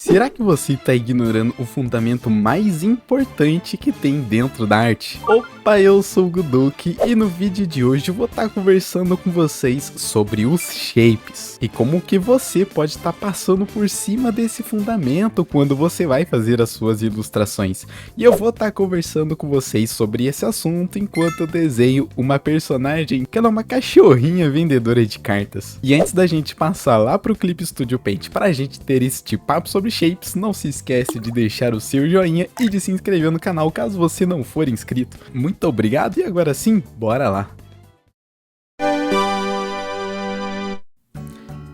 Será que você está ignorando o fundamento mais importante que tem dentro da arte? Opa, eu sou o Guduk e no vídeo de hoje eu vou estar conversando com vocês sobre os shapes e como que você pode estar passando por cima desse fundamento quando você vai fazer as suas ilustrações. E eu vou estar conversando com vocês sobre esse assunto enquanto eu desenho uma personagem que ela é uma cachorrinha vendedora de cartas. E antes da gente passar lá pro Clip Studio Paint para a gente ter esse papo sobre shapes, não se esquece de deixar o seu joinha e de se inscrever no canal caso você não for inscrito. Muito obrigado e agora sim, bora lá!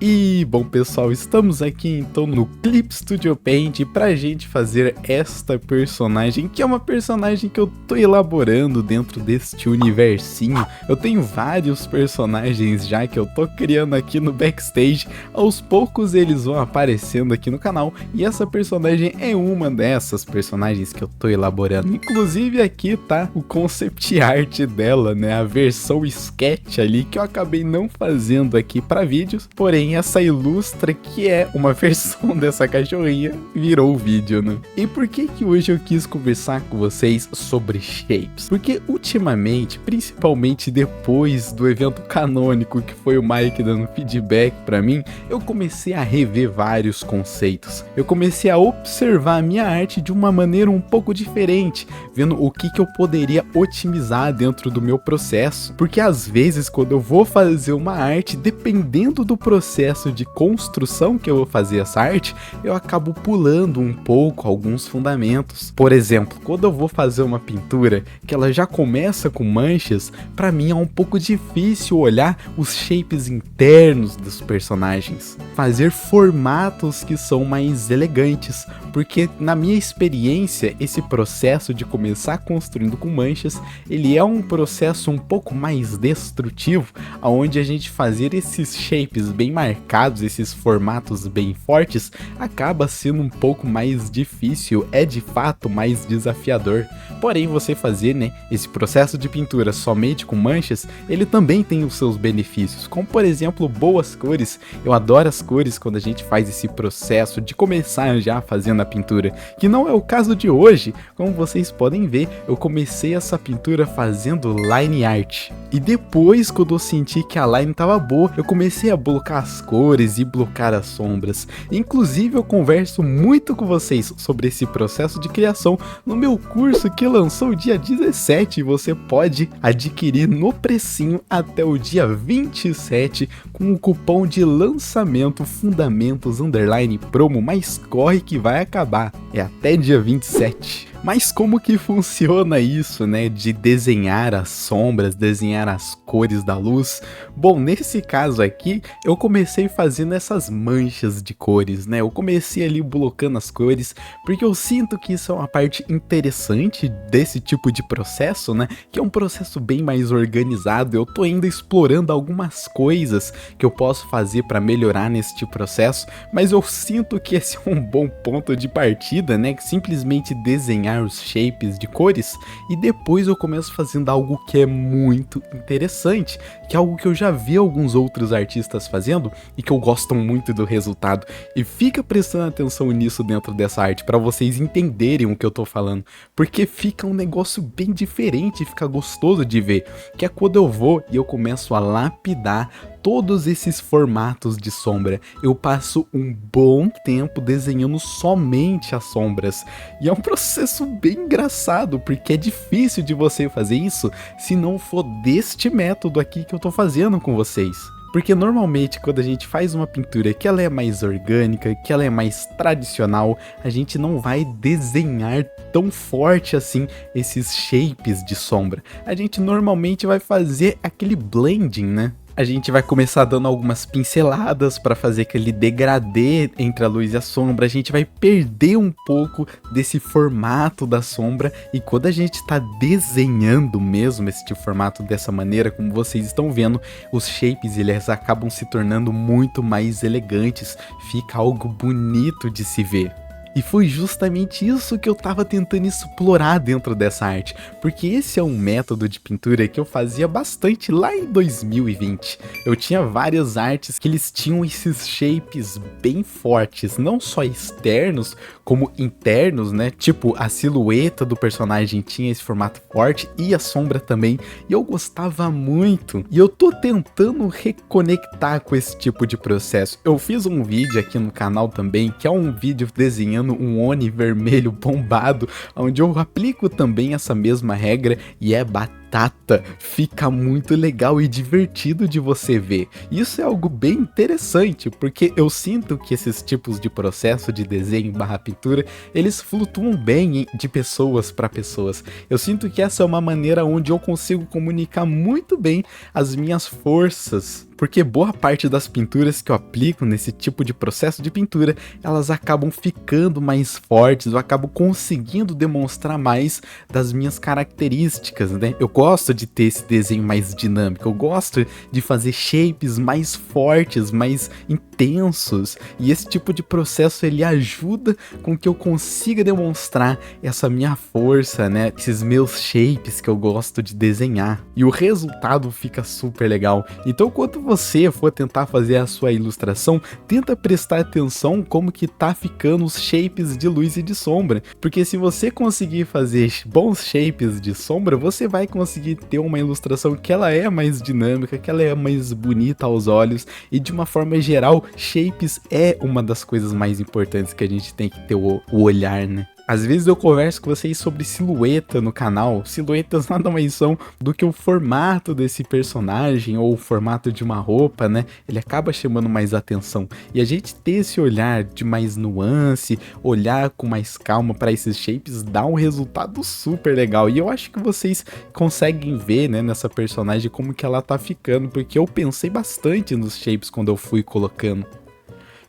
E bom pessoal, estamos aqui então no Clip Studio Paint pra gente fazer esta personagem, que é uma personagem que eu tô elaborando dentro deste universinho. Eu tenho vários personagens já que eu tô criando aqui no backstage, aos poucos eles vão aparecendo aqui no canal, e essa personagem é uma dessas personagens que eu tô elaborando. Inclusive aqui tá o concept art dela, né, a versão sketch ali que eu acabei não fazendo aqui pra vídeos, porém essa ilustra que é uma versão dessa cachorrinha virou o vídeo, né? E por que hoje eu quis conversar com vocês sobre shapes? Porque ultimamente, principalmente depois do evento canônico que foi o Mike dando feedback pra mim, eu comecei a rever vários conceitos. Eu comecei a observar a minha arte de uma maneira um pouco diferente, vendo o que eu poderia otimizar dentro do meu processo. Porque às vezes quando eu vou fazer uma arte, dependendo do processo de construção que eu vou fazer essa arte, eu acabo pulando um pouco alguns fundamentos. Por exemplo, quando eu vou fazer uma pintura que ela já começa com manchas, para mim é um pouco difícil olhar os shapes internos dos personagens, fazer formatos que são mais elegantes, porque na minha experiência esse processo de começar construindo com manchas, ele é um processo um pouco mais destrutivo, onde a gente fazer esses shapes bem marcados, esses formatos bem fortes, acaba sendo um pouco mais difícil, é de fato mais desafiador. Porém, você fazer, né, esse processo de pintura somente com manchas, ele também tem os seus benefícios, como por exemplo, boas cores. Eu adoro as cores quando a gente faz esse processo de começar já fazendo a pintura, que não é o caso de hoje. Como vocês podem ver, eu comecei essa pintura fazendo line art, e depois, quando eu senti que a line tava boa, eu comecei a blocar as cores e blocar as sombras. Inclusive eu converso muito com vocês sobre esse processo de criação no meu curso que lançou dia 17, e você pode adquirir no precinho até o dia 27 com o cupom de lançamento Fundamentos_Promo, mas corre que vai acabar, é até dia 27. Mas como que funciona isso, né, de desenhar as sombras, desenhar as cores da luz? Bom, nesse caso aqui, eu comecei fazendo essas manchas de cores, né, eu comecei ali blocando as cores, porque eu sinto que isso é uma parte interessante desse tipo de processo, né, que é um processo bem mais organizado. Eu tô ainda explorando algumas coisas que eu posso fazer para melhorar neste processo, mas eu sinto que esse é um bom ponto de partida, né, que simplesmente desenhar os shapes de cores, e depois eu começo fazendo algo que é muito interessante, que é algo que eu já vi alguns outros artistas fazendo e que eu gosto muito do resultado. E fica prestando atenção nisso dentro dessa arte para vocês entenderem o que eu tô falando, porque fica um negócio bem diferente, fica gostoso de ver, que é quando eu vou e eu começo a lapidar todos esses formatos de sombra. Eu passo um bom tempo desenhando somente as sombras, e é um processo bem engraçado, porque é difícil de você fazer isso se não for deste método aqui que eu tô fazendo com vocês. Porque normalmente quando a gente faz uma pintura que ela é mais orgânica, que ela é mais tradicional, a gente não vai desenhar tão forte assim esses shapes de sombra. A gente normalmente vai fazer aquele blending, né? A gente vai começar dando algumas pinceladas para fazer aquele degradê entre a luz e a sombra. A gente vai perder um pouco desse formato da sombra, e quando a gente está desenhando mesmo esse formato dessa maneira, como vocês estão vendo, os shapes eles acabam se tornando muito mais elegantes, fica algo bonito de se ver. E foi justamente isso que eu tava tentando explorar dentro dessa arte, porque esse é um método de pintura que eu fazia bastante lá em 2020. Eu tinha várias artes que eles tinham esses shapes bem fortes, não só externos, como internos, né? Tipo, a silhueta do personagem tinha esse formato forte e a sombra também, e eu gostava muito. E eu tô tentando reconectar com esse tipo de processo. Eu fiz um vídeo aqui no canal também, que é um vídeo desenhando um Oni vermelho bombado, onde eu aplico também essa mesma regra e é batata, fica muito legal e divertido de você ver. Isso é algo bem interessante, porque eu sinto que esses tipos de processo de desenho barra pintura, eles flutuam bem de pessoas para pessoas. Eu sinto que essa é uma maneira onde eu consigo comunicar muito bem as minhas forças, porque boa parte das pinturas que eu aplico nesse tipo de processo de pintura, elas acabam ficando mais fortes, eu acabo conseguindo demonstrar mais das minhas características, né? Eu gosto de ter esse desenho mais dinâmico, eu gosto de fazer shapes mais fortes, mais intensos, e esse tipo de processo ele ajuda com que eu consiga demonstrar essa minha força, né? Esses meus shapes que eu gosto de desenhar, e o resultado fica super legal. Então, quando você for tentar fazer a sua ilustração, tenta prestar atenção como que tá ficando os shapes de luz e de sombra, porque se você conseguir fazer bons shapes de sombra, você vai conseguir ter uma ilustração que ela é mais dinâmica, que ela é mais bonita aos olhos, e de uma forma geral, shapes é uma das coisas mais importantes que a gente tem que ter o olhar, né? Às vezes eu converso com vocês sobre silhueta no canal. Silhuetas nada mais são do que o formato desse personagem ou o formato de uma roupa, né? Ele acaba chamando mais atenção. E a gente ter esse olhar de mais nuance, olhar com mais calma para esses shapes, dá um resultado super legal. E eu acho que vocês conseguem ver, né, nessa personagem como que ela tá ficando, porque eu pensei bastante nos shapes quando eu fui colocando.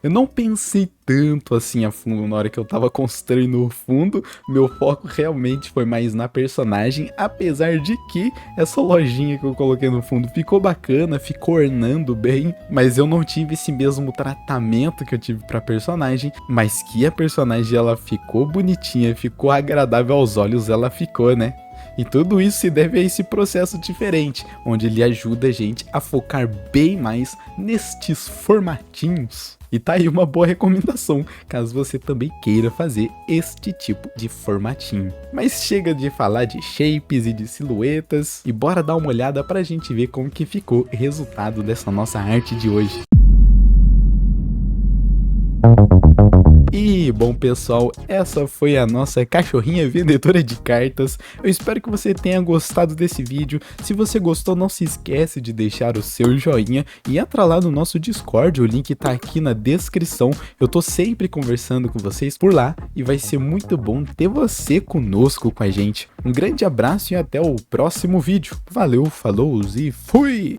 Eu não pensei tanto assim a fundo na hora que eu tava construindo o fundo, meu foco realmente foi mais na personagem, apesar de que essa lojinha que eu coloquei no fundo ficou bacana, ficou ornando bem, mas eu não tive esse mesmo tratamento que eu tive pra personagem, mas que a personagem ela ficou bonitinha, ficou agradável aos olhos, ela ficou, né? E tudo isso se deve a esse processo diferente, onde ele ajuda a gente a focar bem mais nestes formatinhos. E tá aí uma boa recomendação, caso você também queira fazer este tipo de formatinho. Mas chega de falar de shapes e de silhuetas, e bora dar uma olhada pra gente ver como que ficou o resultado dessa nossa arte de hoje. E bom pessoal, essa foi a nossa cachorrinha vendedora de cartas. Eu espero que você tenha gostado desse vídeo. Se você gostou, não se esquece de deixar o seu joinha e entra lá no nosso Discord, o link tá aqui na descrição. Eu tô sempre conversando com vocês por lá e vai ser muito bom ter você conosco com a gente. Um grande abraço e até o próximo vídeo. Valeu, falou e fui!